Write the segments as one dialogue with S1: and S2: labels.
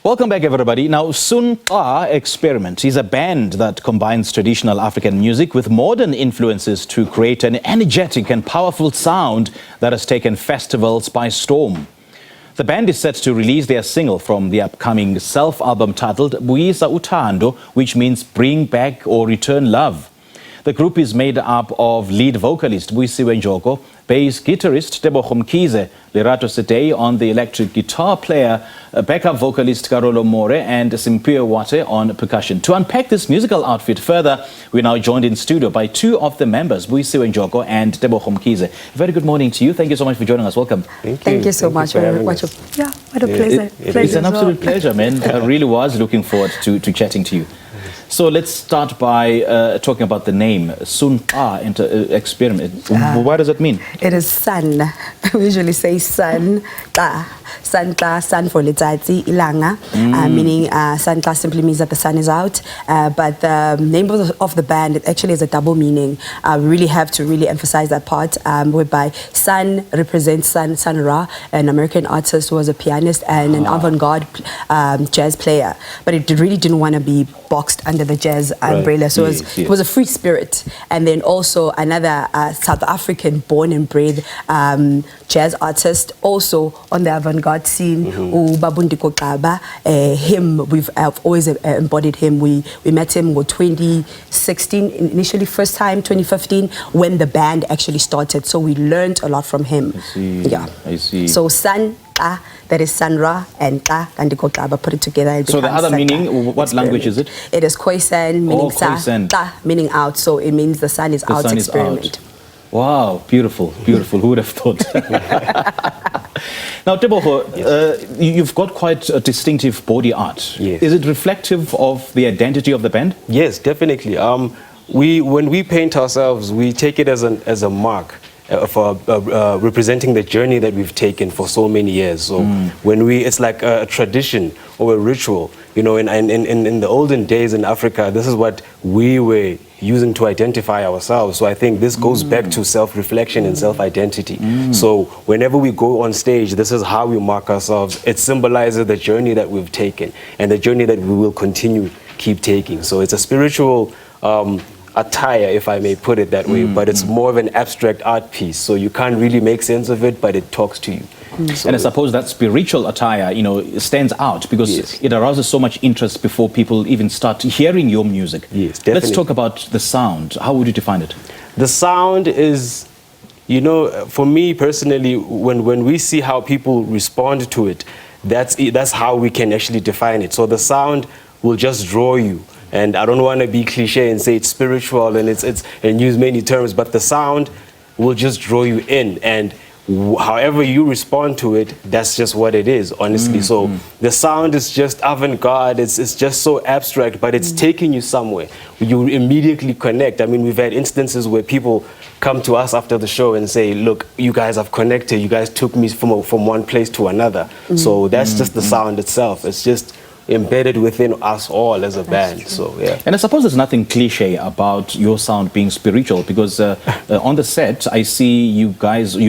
S1: Welcome back, everybody. Now, Sunqa Experiment is a band that combines traditional African music with modern influences to create an energetic and powerful sound that has taken festivals by storm. The band is set to release their single from the upcoming self-album titled Buyisa uThando, which means bring back or return love. The group is made up of lead vocalist Buyisiwe Njoko, bass guitarist Tebogo Mkhize, Lerato Setei on the electric guitar player, backup vocalist Karolo and Simphiwe Watte on percussion. To unpack this musical outfit further, we're now joined in studio by two of the members, Buyisiwe Njoko and Tebogo Mkhize. Very good morning to you. Thank you so much for joining us. Welcome.
S2: Thank you so much. What a pleasure.
S1: It's an absolute pleasure, man. I really was looking forward to chatting to you. So let's start by talking about the name, Sunqa Experiment. What does it mean?
S2: It is sun. We usually say sun, ta. Sun for letsatsi, ilanga, meaning sun simply means that the sun is out. But the name of the band, it actually has a double meaning. We really have to emphasize that part, whereby sun represents Sun Ra, an American artist who was a pianist and an avant-garde jazz player. But it really didn't want to be boxed under the jazz umbrella. So it was a free spirit. And then also another South African born and bred jazz artist, also on the avant-garde scene, him, I've always embodied him. We met him in 2016, initially first time, 2015, when the band actually started. So we learned a lot from him.
S1: I see.
S2: So Sun, that is Sun Ra, and put it together.
S1: So the other meaning, what language is it?
S2: It is Khoisan, meaning sa, meaning out. So it means the sun is out experiment.
S1: Wow, beautiful, beautiful. Who would have thought? Now, Tebogo, you've got quite a distinctive body art.
S3: Yes.
S1: Is it reflective of the identity of the band?
S3: Yes, definitely. When we paint ourselves, we take it as a mark for representing the journey that we've taken for so many years. So it's like a tradition or a ritual. You know, in the olden days in Africa, this is what we were using to identify ourselves. So I think this goes back to self-reflection and self-identity. So whenever we go on stage, this is how we mark ourselves. It symbolizes the journey that we've taken and the journey that we will keep taking. So it's a spiritual attire, if I may put it that way, but it's more of an abstract art piece. So you can't really make sense of it, but it talks to you. So
S1: and I suppose that spiritual attire, you know, stands out because it arouses so much interest before people even start hearing your music.
S3: Yes, definitely.
S1: Let's talk about the sound. How would you define it?
S3: The sound is, you know, for me personally, when we see how people respond to it, that's how we can actually define it. So the sound will just draw you. And I don't want to be cliche and say it's spiritual and and use many terms, but the sound will just draw you in, and however you respond to it, that's just what it is, honestly. So the sound is just avant-garde, it's just so abstract, but it's taking you somewhere. You immediately connect. I mean, we've had instances where people come to us after the show and say, look, you guys have connected, you guys took me from one place to another. So that's just the sound itself. It's just embedded within us all as a band. So yeah.
S1: And I suppose there's nothing cliche about your sound being spiritual because on the set I see you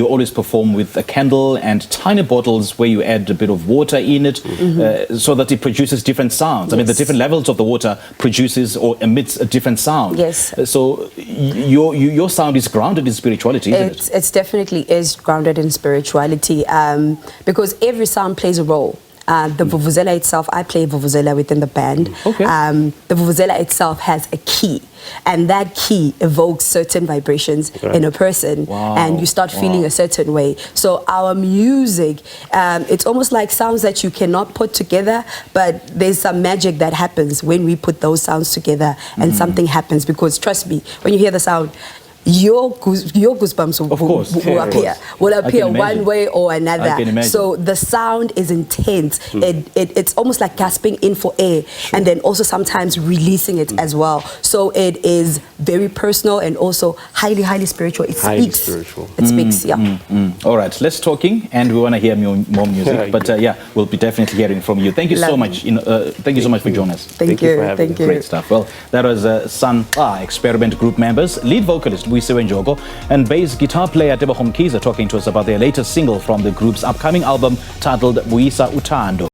S1: always perform with a candle and tiny bottles where you add a bit of water in it so that it produces different sounds. I mean, the different levels of the water produces or emits a different sound.
S2: Yes.
S1: So your sound is grounded in spirituality, isn't it?
S2: It definitely is grounded in spirituality because every sound plays a role. The vuvuzela itself, I play vuvuzela within the band.
S1: Okay.
S2: The vuvuzela itself has a key, and that key evokes certain vibrations in a person, and you start feeling a certain way. So our music, it's almost like sounds that you cannot put together, but there's some magic that happens when we put those sounds together, and something happens, because trust me, when you hear the sound, your goosebumps will appear one way or another. So the sound is intense. It's almost like gasping in for air, and then also sometimes releasing it as well. So it is very personal and also highly spiritual. It speaks. It speaks.
S1: All right, let's talking, and we want to hear more music. But yeah, we'll be definitely hearing from you. Thank you so much. Thank you so much for joining us.
S2: Thank you.
S1: Great stuff. Well, that was Sunqa Experiment group members, lead vocalist Buyisiwe Njoko and bass guitar player Tebogo Mkhize talking to us about their latest single from the group's upcoming album titled Buyisa uThando.